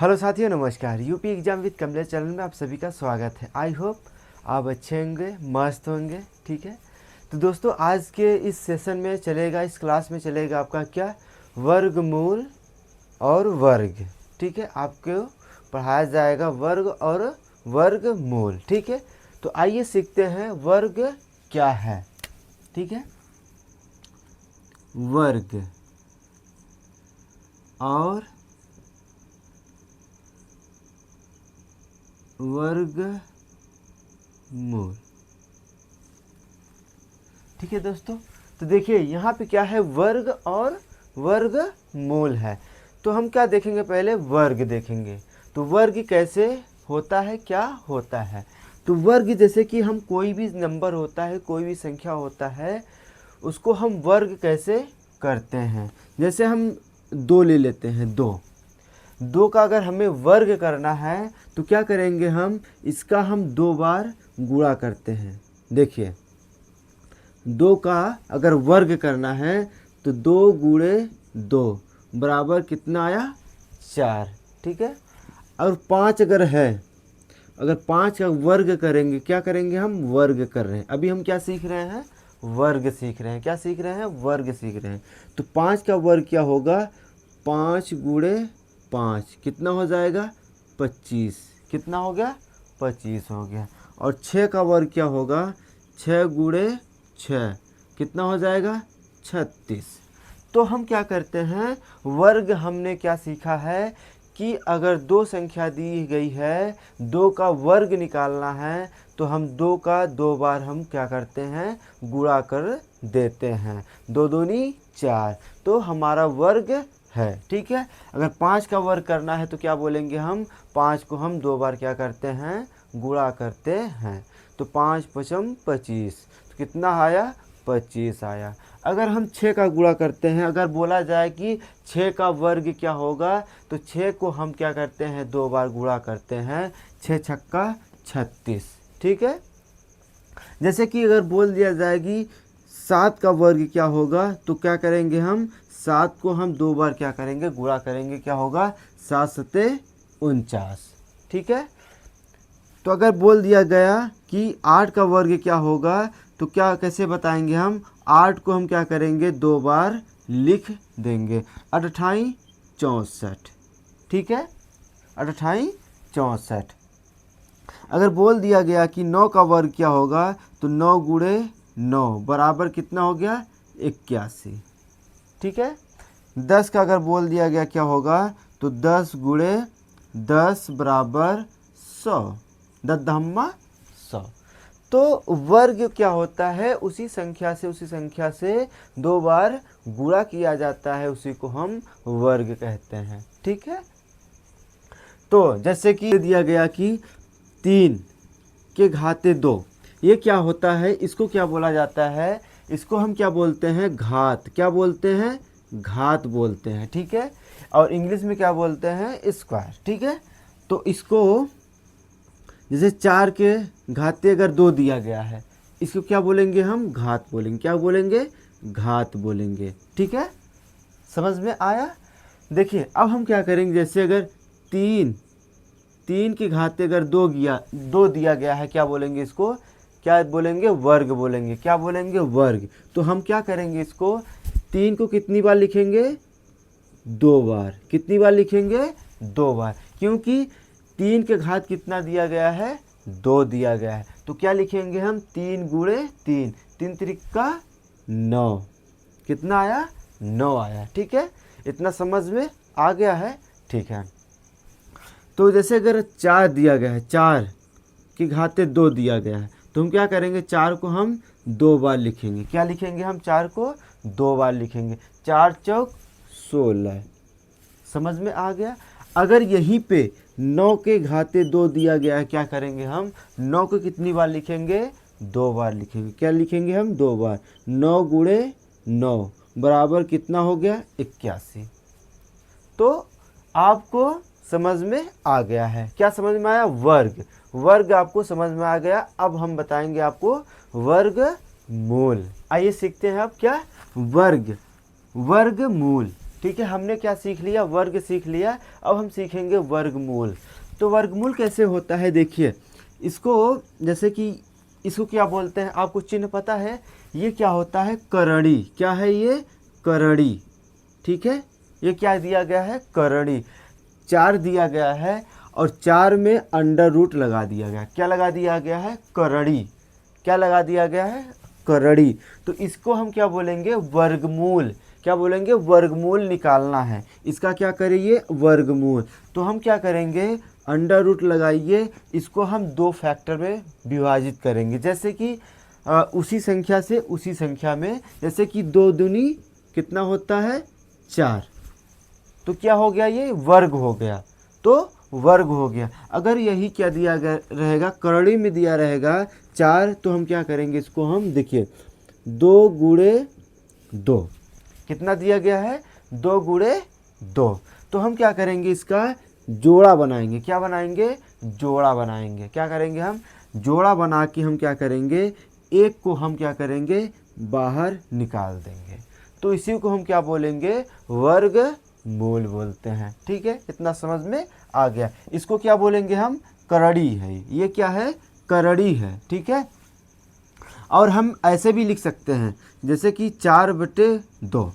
Hello साथियों, नमस्कार। UP exam with Kamlesh channel में आप सभी का स्वागत है। आई होप आप अच्छे होंगे, मस्त होंगे। ठीक है, तो दोस्तों आज के इस सेशन में चलेगा, इस क्लास में चलेगा आपका क्या, वर्गमूल और वर्ग। ठीक है, आपको पढ़ाया जाएगा वर्ग और वर्गमूल। ठीक है, तो आइए सीखते हैं वर्ग क्या है। ठीक है, वर्ग और वर्गमूल। ठीक है दोस्तों, तो देखिए यहाँ पे क्या है, वर्ग और वर्गमूल है। तो हम क्या देखेंगे, पहले वर्ग देखेंगे। तो वर्ग कैसे होता है, क्या होता है। तो वर्ग जैसे कि हम कोई भी नंबर होता है, कोई भी संख्या होता है, उसको हम वर्ग कैसे करते हैं। जैसे हम 2 ले लेते हैं, 2 का अगर हमें वर्ग करना है तो क्या करेंगे, हम इसका हम 2 बार गुणा करते हैं। देखिए 2 का अगर वर्ग करना है तो 2 गुणे 2 बराबर कितना आया, 4। ठीक है, और 5 अगर है, अगर 5 का वर्ग करेंगे, क्या करेंगे, हम वर्ग कर रहे हैं। अभी हम क्या सीख रहे हैं, वर्ग सीख रहे हैं। क्या सीख रहे हैं, वर्ग सीख रहे हैं। तो 5 का वर्ग क्या होगा, 5 गुणे 5 कितना हो जाएगा, 25। कितना हो गया, 25 हो गया। और 6 का वर्ग क्या होगा, 6 गुणे 6 कितना हो जाएगा, 36। तो हम क्या करते हैं, वर्ग हमने क्या सीखा है कि अगर 2 संख्या दी गई है, 2 का वर्ग निकालना है तो हम 2 का 2 बार हम क्या करते हैं, गुणा कर देते हैं। 2 दूनी 4, तो हमारा वर्ग है। ठीक है, अगर 5 का वर्ग करना है तो क्या बोलेंगे, हम 5 को हम 2 बार क्या करते हैं, गुणा करते हैं। तो 5 पचम 25, तो कितना आया, 25 आया। अगर हम 6 का गुणा करते हैं, अगर बोला जाए कि 6 का वर्ग क्या होगा, तो 6 को हम क्या करते हैं, 2 बार गुणा करते हैं। 6 छक्का 36। ठीक है, जैसे कि अगर बोल दिया जाए कि 7 का वर्ग क्या होगा, तो क्या करेंगे, हम 7 को हम 2 बार क्या करेंगे, गुणा करेंगे। क्या होगा, 7 सते 49। ठीक है, तो अगर बोल दिया गया कि 8 का वर्ग क्या होगा, तो क्या कैसे बताएंगे, हम 8 को हम क्या करेंगे, 2 बार लिख देंगे। 28 64। ठीक है, 28 64। अगर बोल दिया गया कि 9 का वर्ग क्या होगा, तो 9 गुणे 9 बराबर कितना हो गया, 81। ठीक है, 10 का अगर बोल दिया गया क्या होगा, तो 10 गुणे 10 बराबर 100। 10 दहम्मा 100। तो वर्ग क्या होता है, उसी संख्या से 2 बार गुणा किया जाता है, उसी को हम वर्ग कहते हैं। ठीक है, तो जैसे कि दिया गया कि 3 के घाते 2, ये क्या होता है, इसको क्या बोला जाता है, इसको हम क्या बोलते हैं, घात। क्या बोलते हैं, घात बोलते हैं। ठीक है, और इंग्लिश में क्या बोलते हैं, स्क्वायर। ठीक है, तो इसको जैसे 4 के घाते अगर 2 दिया गया है, इसको क्या बोलेंगे, हम घात बोलेंगे। क्या बोलेंगे, घात बोलेंगे। ठीक है, समझ में आया। देखिए अब हम क्या करेंगे, जैसे अगर 3 के घाते अगर 2 दिया गया है, क्या बोलेंगे, इसको क्या बोलेंगे, वर्ग बोलेंगे। क्या बोलेंगे, वर्ग। तो हम क्या करेंगे, इसको 3 को कितनी बार लिखेंगे, 2 बार। कितनी बार लिखेंगे, 2 बार, क्योंकि 3 के घात कितना दिया गया है, 2 दिया गया है। तो क्या लिखेंगे, हम 3 गुणे 3, 3 त्रिका 9, कितना आया, 9 आया। ठीक है, इतना समझ में आ गया है। ठीक है, तो जैसे अगर 4 दिया गया है, 4 के घाते 2 दिया गया है, तो हम क्या करेंगे, 4 को हम 2 बार लिखेंगे। क्या लिखेंगे, हम 4 को 2 बार लिखेंगे। 4 चौक 16। समझ में आ गया। अगर यहीं पे 9 के घाते 2 दिया गया है, क्या करेंगे, हम 9 को कितनी बार लिखेंगे, 2 बार लिखेंगे। क्या लिखेंगे, हम 2 बार। 9 गुणे 9 बराबर कितना हो गया, 81। तो आपको समझ में आ गया है। क्या समझ में आया, वर्ग। वर्ग आपको समझ में आ गया। अब हम बताएंगे आपको वर्गमूल। आइए सीखते हैं अब क्या, वर्गमूल। ठीक है, हमने क्या सीख लिया, वर्ग सीख लिया। अब हम सीखेंगे वर्गमूल। तो वर्गमूल कैसे होता है, देखिए इसको, जैसे कि इसको क्या बोलते हैं, आपको चिन्ह पता है, ये क्या होता है, करड़ी। क्या है ये, करड़ी। ठीक है, ये क्या दिया गया है, करड़ी। 4 दिया गया है और 4 में अंडर रूट लगा दिया गया। क्या लगा दिया गया है, करड़ी। क्या लगा दिया गया है, करड़ी। तो इसको हम क्या बोलेंगे, वर्गमूल। क्या बोलेंगे, वर्गमूल निकालना है। इसका क्या करिए, वर्गमूल। तो हम क्या करेंगे, अंडर रूट लगाइए, इसको हम 2 फैक्टर में विभाजित करेंगे। जैसे कि उसी संख्या से उसी संख्या में, जैसे कि 2 दूनी कितना होता है, 4। तो क्या हो गया, ये वर्ग हो गया। तो वर्ग हो गया। अगर यही क्या दिया गया रहेगा, करड़ी में दिया रहेगा 4, तो हम क्या करेंगे, इसको हम देखिए 2 गुणे 2, कितना दिया गया है, 2 गुणे 2। तो हम क्या करेंगे, इसका जोड़ा बनाएंगे। क्या बनाएंगे, जोड़ा बनाएंगे। क्या करेंगे, हम जोड़ा बना के हम क्या करेंगे, एक को हम क्या करेंगे, बाहर निकाल देंगे। तो इसी को हम क्या बोलेंगे, वर्गमूल बोलते हैं। ठीक है, इतना समझ में आ गया। इसको क्या बोलेंगे हम, करड़ी है। ये क्या है, करड़ी है। ठीक है, और हम ऐसे भी लिख सकते हैं, जैसे कि 4/2।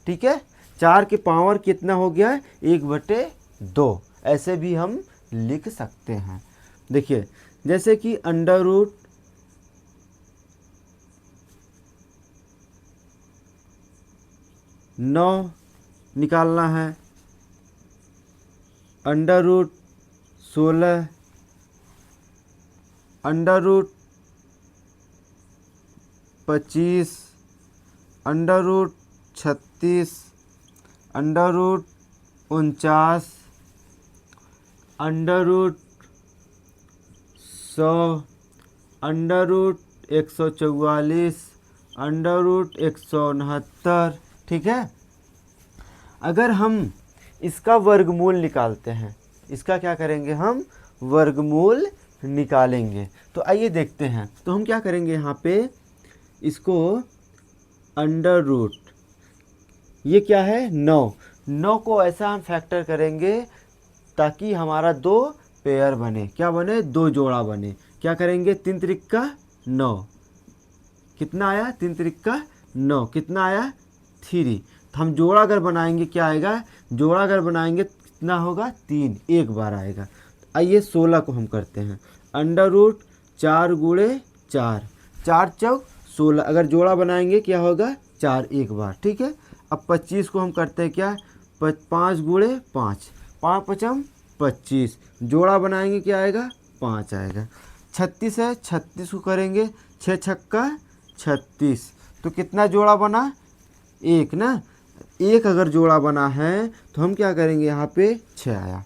ठीक है, 4 के पावर कितना हो गया, 1/2। ऐसे भी हम लिख सकते हैं। देखिए, जैसे कि अंडर रूट 9 निकालना है, under root 16, under root 25, under root 36, under root 49, under root 100, under root 144, under root 169। ठीक है, अगर हम इसका वर्गमूल निकालते हैं, इसका क्या करेंगे, हम वर्गमूल निकालेंगे। तो आइए देखते हैं। तो हम क्या करेंगे, यहाँ पे इसको अंडर रूट, ये क्या है, 9 को ऐसा हम फैक्टर करेंगे ताकि हमारा 2 पेयर बने। क्या बने, 2 जोड़ा बने। क्या करेंगे, 3 त्रिका 9, कितना आया, 3 त्रिका 9, कितना आया, 3। तो हम जोड़ा अगर बनाएंगे क्या आएगा, जोड़ा अगर बनाएंगे कितना होगा, 3, एक बार आएगा। आइए 16 को हम करते हैं, अंडर रूट 4 गुणे 4, 4 चौक 16, अगर जोड़ा बनाएंगे क्या होगा, 4 एक बार। ठीक है, अब 25 को हम करते हैं क्या, 5 गुणे 5, 5 पचम 25, जोड़ा बनाएंगे क्या आएगा, 5 आएगा। 36 है, 36 को करेंगे 6 छक्का 36, तो कितना जोड़ा बना, 1 ना। 1 अगर जोड़ा बना है तो हम क्या करेंगे, यहाँ पे 6 आया।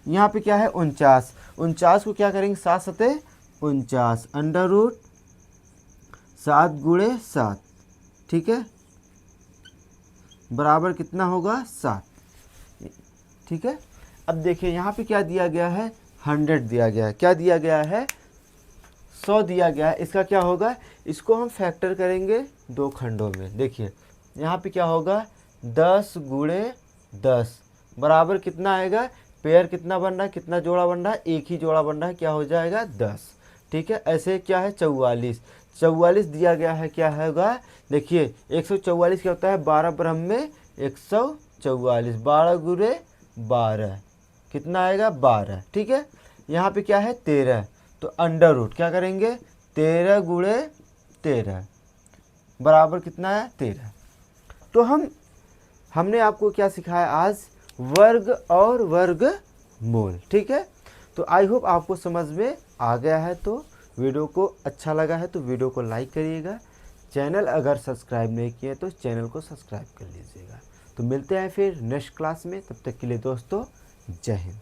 यहाँ पे क्या है, 49, 49 को क्या करेंगे, 7 सते 49, अंडर रूट 7 गुणे 7। ठीक है, बराबर कितना होगा, 7। ठीक है, अब देखिए यहाँ पे क्या दिया गया है, 100 दिया गया है। क्या दिया गया है, 100 दिया गया है। इसका क्या होगा, इसको हम फैक्टर करेंगे 2 खंडों में। देखिए यहाँ पे क्या होगा, 10 गुणे 10 बराबर कितना आएगा, पेयर कितना बन रहा है, कितना जोड़ा बन रहा है, एक ही जोड़ा बन रहा है, क्या हो जाएगा, 10। ठीक है, ऐसे क्या है, 44, 44 दिया गया है। क्या होगा, देखिए 144 क्या होता है, 12 ब्रह्म में 144, 12 गुणे 12 कितना आएगा, 12। ठीक है, यहाँ पे क्या है, 13, तो अंडर रूट क्या करेंगे, 13 गुणे 13 बराबर कितना है, 13। तो हमने आपको क्या सिखाया आज, वर्ग और वर्गमूल। ठीक है, तो आई होप आपको समझ में आ गया है। तो वीडियो को अच्छा लगा है तो वीडियो को लाइक करिएगा, चैनल अगर सब्सक्राइब नहीं किए तो चैनल को सब्सक्राइब कर लीजिएगा। तो मिलते हैं फिर नेक्स्ट क्लास में, तब तक के लिए दोस्तों, जय हिंद।